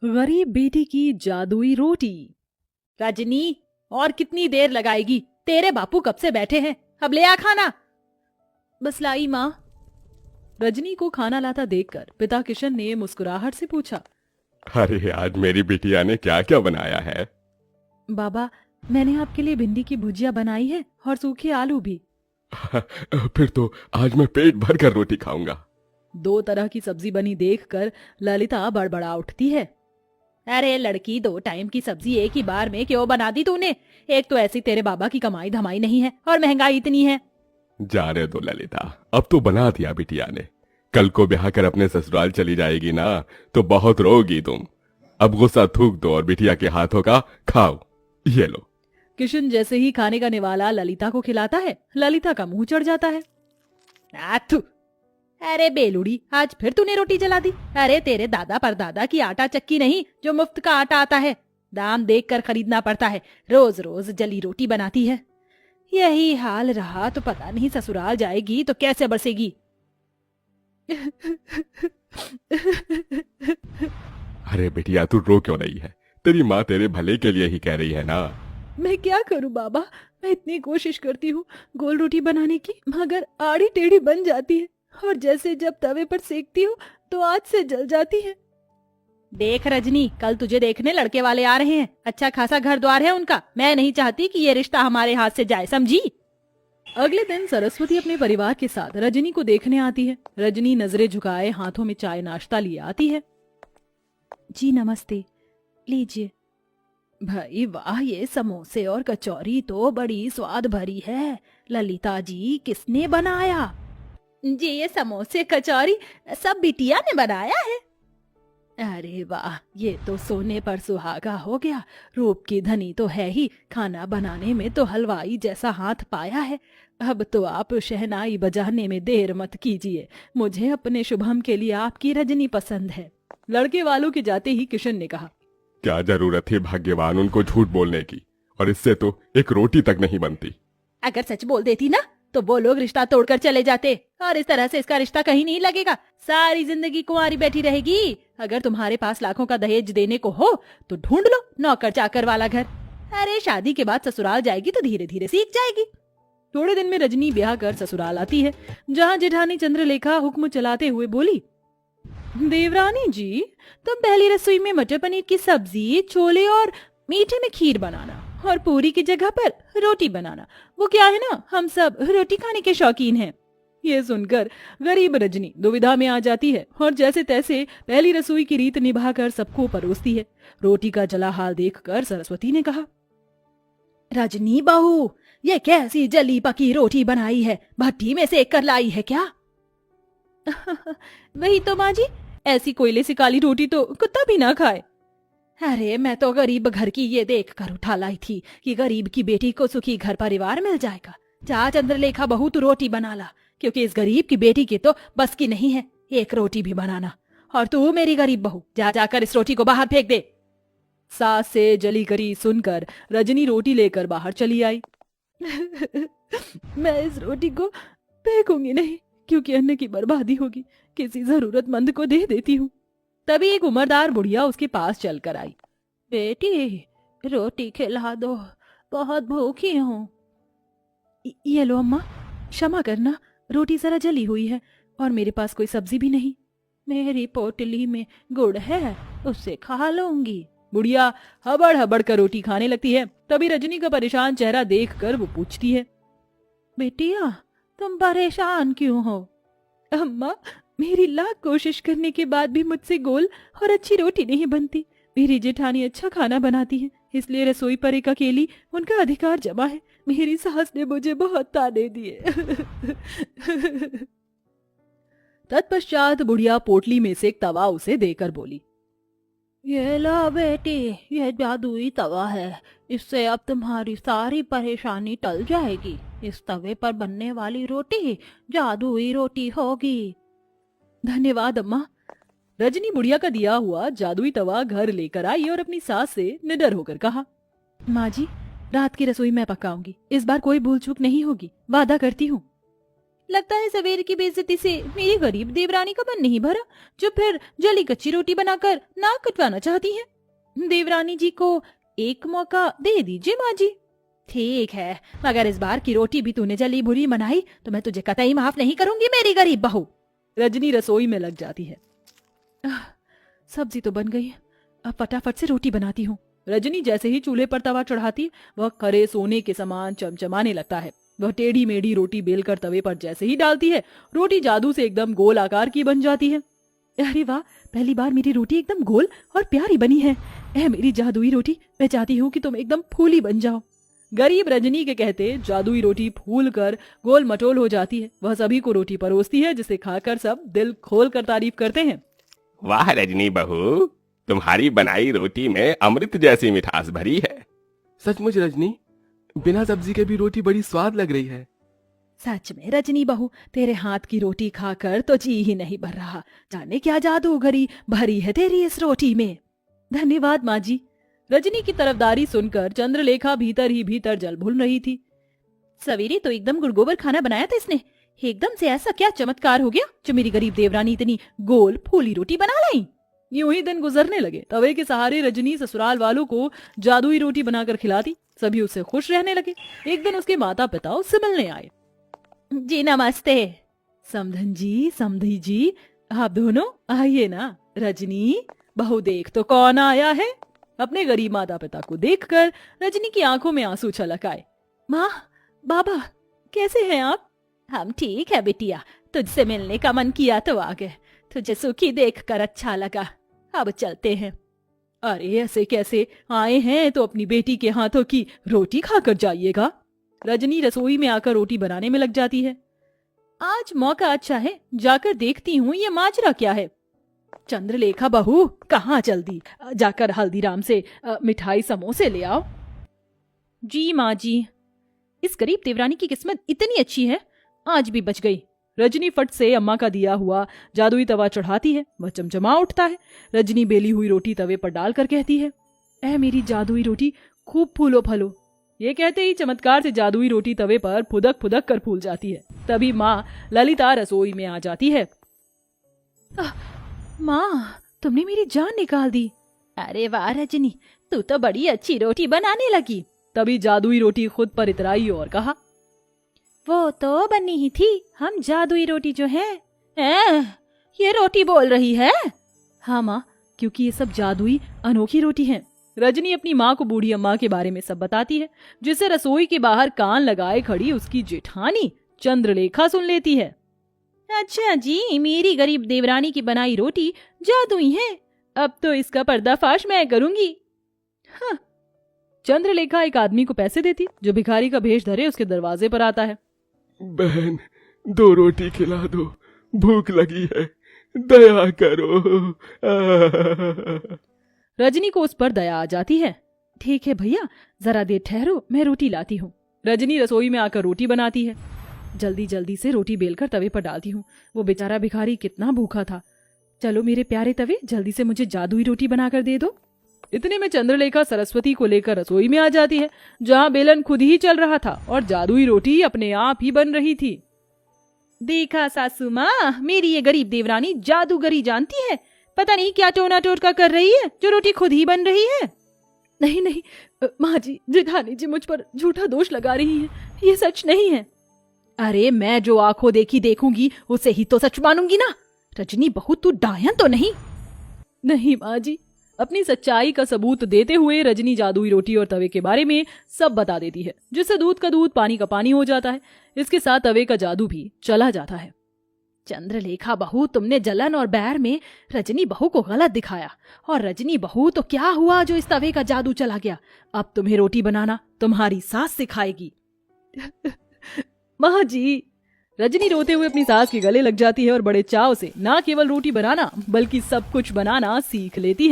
गरीब बेटी की जादुई रोटी। रजनी, और कितनी देर लगाएगी? तेरे बापू कब से बैठे हैं, अब ले आ खाना। बस लाई माँ। रजनी को खाना लाता देखकर पिता किशन ने मुस्कुराहट से पूछा। अरे आज मेरी बिटिया ने क्या क्या बनाया है? बाबा, मैंने आपके लिए भिंडी की भुजिया बनाई है और सूखे आलू भी। फिर तो आज मैं पेट भर कर रोटी खाऊंगा। 2 तरह की सब्जी बनी देखकर ललिता बड़बड़ा उठती है। अरे लड़की, 2 टाइम की सब्जी एक ही बार में क्यों बना दी तूने? एक तो ऐसी तेरे बाबा की कमाई धमाई नहीं है और महंगाई इतनी है। जाने दो ललिता, अब तो बना दिया बिटिया ने। कल को ब्याह कर अपने ससुराल चली जाएगी ना, तो बहुत रोगी तुम। अब गुस्सा थूक दो और बिटिया के हाथों का खाओ। ये लो। किशन जैसे ही खाने का निवाला ललिता को खिलाता है, ललिता का मुंह चढ़ जाता है। आथू! अरे बेलुड़ी, आज फिर तूने रोटी जला दी। अरे तेरे दादा परदादा की आटा चक्की नहीं जो मुफ्त का आटा आता है, दाम देख कर खरीदना पड़ता है। रोज रोज जली रोटी बनाती है। यही हाल रहा तो पता नहीं ससुराल जाएगी तो कैसे बरसेगी। अरे बिटिया, तू रो क्यों रही है? तेरी माँ तेरे भले के लिए ही कह रही है ना। मैं क्या करूं बाबा, मैं इतनी कोशिश करती हूँ गोल रोटी बनाने की, मगर आड़ी टेढ़ी बन जाती है और जैसे जब तवे पर सेकती हूँ तो आग से जल जाती है। देख रजनी, कल तुझे देखने लड़के वाले आ रहे हैं। अच्छा खासा घर द्वार है उनका। मैं नहीं चाहती कि ये रिश्ता हमारे हाथ से जाए, समझी? अगले दिन सरस्वती अपने परिवार के साथ रजनी को देखने आती है। रजनी नजरें झुकाए हाथों में चाय नाश्ता लिए आती है। जी नमस्ते, लीजिए। भाई वाह, ये समोसे और कचौरी तो बड़ी स्वाद भरी है। ललिता जी, किसने बनाया? जी ये समोसे कचौरी सब बिटिया ने बनाया है। अरे वाह, ये तो सोने पर सुहागा हो गया। रूप की धनी तो है ही, खाना बनाने में तो हलवाई जैसा हाथ पाया है। अब तो आप शहनाई बजाने में देर मत कीजिए। मुझे अपने शुभम के लिए आपकी रजनी पसंद है। लड़के वालों के जाते ही किशन ने कहा। क्या जरूरत थी भाग्यवान उनको झूठ बोलने की, और इससे तो एक रोटी तक नहीं बनती। अगर सच बोल देती ना तो वो लोग रिश्ता तोड़कर चले जाते, और इस तरह से इसका रिश्ता कहीं नहीं लगेगा। सारी जिंदगी कुंवारी बैठी रहेगी। अगर तुम्हारे पास लाखों का दहेज देने को हो तो ढूंढ लो नौकर चाकर वाला घर। अरे शादी के बाद ससुराल जाएगी तो धीरे धीरे सीख जाएगी। थोड़े दिन में रजनी ब्याह कर ससुराल आती है, जहाँ जेठानी चंद्रलेखा हुक्म चलाते हुए बोली। देवरानी जी, तुम पहली रसोई में मटर पनीर की सब्जी, छोले और मीठे में खीर बनाना, और पूरी की जगह पर रोटी बनाना। वो क्या है ना, हम सब रोटी खाने के शौकीन हैं। ये सुनकर गरीब रजनी दुविधा में आ जाती है और जैसे तैसे पहली रसोई की रीत निभाकर सबको परोसती है। रोटी का जला हाल देखकर सरस्वती ने कहा। रजनी बहू, ये कैसी जली पकी रोटी बनाई है? भट्टी में सेक कर लाई है क्या? वही तो माँ जी, ऐसी कोयले से काली रोटी तो कुत्ता भी ना खाए। अरे मैं तो गरीब घर की ये देख कर उठा लाई थी कि गरीब की बेटी को सुखी घर परिवार मिल जाएगा। जा चंद्रलेखा बहू, तू रोटी बना ला, क्योंकि इस गरीब की बेटी की तो बस की नहीं है एक रोटी भी बनाना। और तू मेरी गरीब बहू, जा जाकर इस रोटी को बाहर फेंक दे। सास से जली करी सुनकर रजनी रोटी लेकर बाहर चली आई। मैं इस रोटी को फेंकूंगी नहीं, क्योंकि अन्न की बर्बादी होगी। किसी जरूरतमंद को दे देती हूँ। तभी एक उम्रदार बुढ़िया उसके पास चलकर आई। बेटी, रोटी खिला दो, बहुत भूखी हूँ। ये लो अम्मा, क्षमा करना, रोटी जरा जली हुई है और मेरे पास कोई सब्जी भी नहीं। मेरी पोटली में गुड़ है, उससे खा लूंगी। बुढ़िया हबड़ हबड़ कर रोटी खाने लगती है। तभी रजनी का परेशान चेहरा देखकर वो पूछती है। बेटिया, तुम परेशान क्यों हो? अम्मा, मेरी लाख कोशिश करने के बाद भी मुझसे गोल और अच्छी रोटी नहीं बनती। मेरी जेठानी अच्छा खाना बनाती है, इसलिए रसोई पर एक अकेली उनका अधिकार जमा है। मेरी सास ने मुझे बहुत ताने दिए। तत्पश्चात बुढ़िया पोटली में से एक तवा उसे देकर बोली। ये लो बेटी, ये जादुई तवा है। इससे अब तुम्हारी सारी परेशानी टल जाएगी। इस तवे पर बनने वाली रोटी जादुई रोटी होगी। धन्यवाद अम्मा। रजनी बुढ़िया का दिया हुआ जादुई तवा घर लेकर आई और अपनी सास से निडर होकर कहा। माँ जी, रात की रसोई मैं पकाऊंगी। इस बार कोई भूल चूक नहीं होगी, वादा करती हूँ। लगता है सवेर की बेइज्जती से मेरी गरीब देवरानी का मन नहीं भरा, जो फिर जली कच्ची रोटी बनाकर नाक कटवाना चाहती हैं। देवरानी जी को एक मौका दे दीजिए माँ जी। ठीक है, मगर इस बार की रोटी भी तूने जली बुरी बनाई तो मैं तुझे कतई माफ नहीं करूंगी मेरी गरीब बहू। रजनी रसोई में लग जाती है। सब्जी तो बन गई है, अब फटाफट से रोटी बनाती हूँ। रजनी जैसे ही चूल्हे पर तवा चढ़ाती वह खरे सोने के समान चमचमाने लगता है। वह टेढ़ी मेढ़ी रोटी बेलकर तवे पर जैसे ही डालती है, रोटी जादू से एकदम गोल आकार की बन जाती है। अरे वाह, पहली बार मेरी रोटी एकदम गोल और प्यारी बनी है। मेरी जादुई रोटी, मैं चाहती हूँ कि तुम एकदम फूली बन जाओ। गरीब रजनी के कहते जादुई रोटी फूल कर गोल मटोल हो जाती है। वह सभी को रोटी परोसती है, जिसे खाकर सब दिल खोल कर तारीफ करते हैं। वाह रजनी बहू, तुम्हारी बनाई रोटी में अमृत जैसी मिठास भरी है। सचमुच रजनी, बिना सब्जी के भी रोटी बड़ी स्वाद लग रही है। सच में रजनी बहू, तेरे हाथ की रोटी खाकर तो जी ही नहीं भर रहा। जाने क्या जादूगरी भरी है तेरी इस रोटी में। धन्यवाद माँ जी। रजनी की तरफदारी सुनकर चंद्रलेखा भीतर ही भीतर जल भून रही थी। सवेरे तो एकदम गुड़गोबर खाना बनाया था इसने, एकदम से ऐसा क्या चमत्कार हो गया जो मेरी गरीब देवरानी इतनी गोल फूली रोटी बना लाई। यूं ही दिन गुजरने लगे। तवे के सहारे रजनी ससुराल वालों को जादुई रोटी बनाकर खिलाती। सभी उससे खुश रहने लगे। एक दिन उसके माता पिता उससे मिलने आए। जी नमस्ते। समधन जी, समधी जी, आप दोनों आइए ना। रजनी बहू, देख तो कौन आया है। अपने गरीब माता पिता को देखकर रजनी की आंखों में आंसू छलक आए। माँ, बाबा, कैसे हैं आप? हम ठीक है बिटिया, तुझसे मिलने का मन किया तो आ गए। तुझे सुखी देखकर अच्छा लगा। अब चलते हैं। अरे ऐसे कैसे आए हैं, तो अपनी बेटी के हाथों की रोटी खाकर जाइएगा। रजनी रसोई में आकर रोटी बनाने में लग जाती है। आज मौका अच्छा है, जाकर देखती हूँ ये माजरा क्या है। चंद्रलेखा बहू, कहाँ जल्दी जाकर हल्दीराम से मिठाई समोसे ले आओ। जी माँ जी। इस गरीब देवरानी की किस्मत इतनी अच्छी है, आज भी बच गई। रजनी फट से अम्मा का दिया हुआ जादुई तवा चढ़ाती है। वह चमचमा उठता है। रजनी बेली हुई रोटी तवे पर डालकर कहती है, ऐ मेरी जादुई रोटी, खूब फूलो फलो। ये कहते ही चमत्कार से जादुई रोटी तवे पर फुदक फुदक कर फूल जाती है। तभी माँ ललिता रसोई में आ जाती है। माँ, तुमने मेरी जान निकाल दी। अरे वाह रजनी, तू तो बड़ी अच्छी रोटी बनाने लगी। तभी जादुई रोटी खुद पर इतराई और कहा, वो तो बनी ही थी, हम जादुई रोटी जो है। ये रोटी बोल रही है? हाँ माँ, क्योंकि ये सब जादुई अनोखी रोटी है। रजनी अपनी माँ को बूढ़ी अम्मा के बारे में सब बताती है, जिसे रसोई के बाहर कान लगाए खड़ी उसकी जेठानी चंद्रलेखा सुन लेती है। अच्छा जी, मेरी गरीब देवरानी की बनाई रोटी जादुई है। अब तो इसका पर्दाफाश मैं करूंगी। हाँ। चंद्रलेखा एक आदमी को पैसे देती, जो भिखारी का भेष धरे उसके दरवाजे पर आता है। बहन, 2 रोटी खिला दो, भूख लगी है, दया करो। रजनी को उस पर दया आ जाती है। ठीक है भैया, जरा देर ठहरो, मैं रोटी लाती हूँ। रजनी रसोई में आकर रोटी बनाती है। जल्दी जल्दी से रोटी बेलकर तवे पर डालती हूँ। वो बेचारा भिखारी कितना भूखा था। चलो मेरे प्यारे तवे, जल्दी से मुझे जादुई रोटी बनाकर दे दो। इतने में चंद्रलेखा सरस्वती को लेकर रसोई में आ जाती है, जहाँ बेलन खुद ही चल रहा था और जादुई रोटी अपने आप ही बन रही थी। देखा सासू माँ, मेरी ये गरीब देवरानी जादूगरी जानती है। पता नहीं क्या टोना टोटका कर रही है, जो रोटी खुद ही बन रही है। नहीं नहीं माँ जी, जेठानी जी मुझ पर झूठा दोष लगा रही है, ये सच नहीं है। अरे मैं जो आंखों देखी देखूंगी उसे ही तो सच मानूंगी ना। रजनी बहू, तू डायन तो नहीं? नहीं माँ जी। अपनी सच्चाई का सबूत देते हुए रजनी जादुई रोटी और तवे के बारे में सब बता देती है, जिससे दूध का दूध पानी का पानी हो जाता है। इसके साथ तवे का जादू भी चला जाता है। चंद्रलेखा बहू, तुमने जलन और बैर में रजनी बहू को गलत दिखाया, और रजनी बहू तो क्या हुआ जो इस तवे का जादू चला गया। अब तुम्हें रोटी बनाना तुम्हारी सास सिखाएगी। माँ जी। रजनी रोते हुए अपनी सास के गले लग जाती है और बड़े चाव से ना केवल रोटी बनाना बल्कि सब कुछ बनाना सीख लेती है।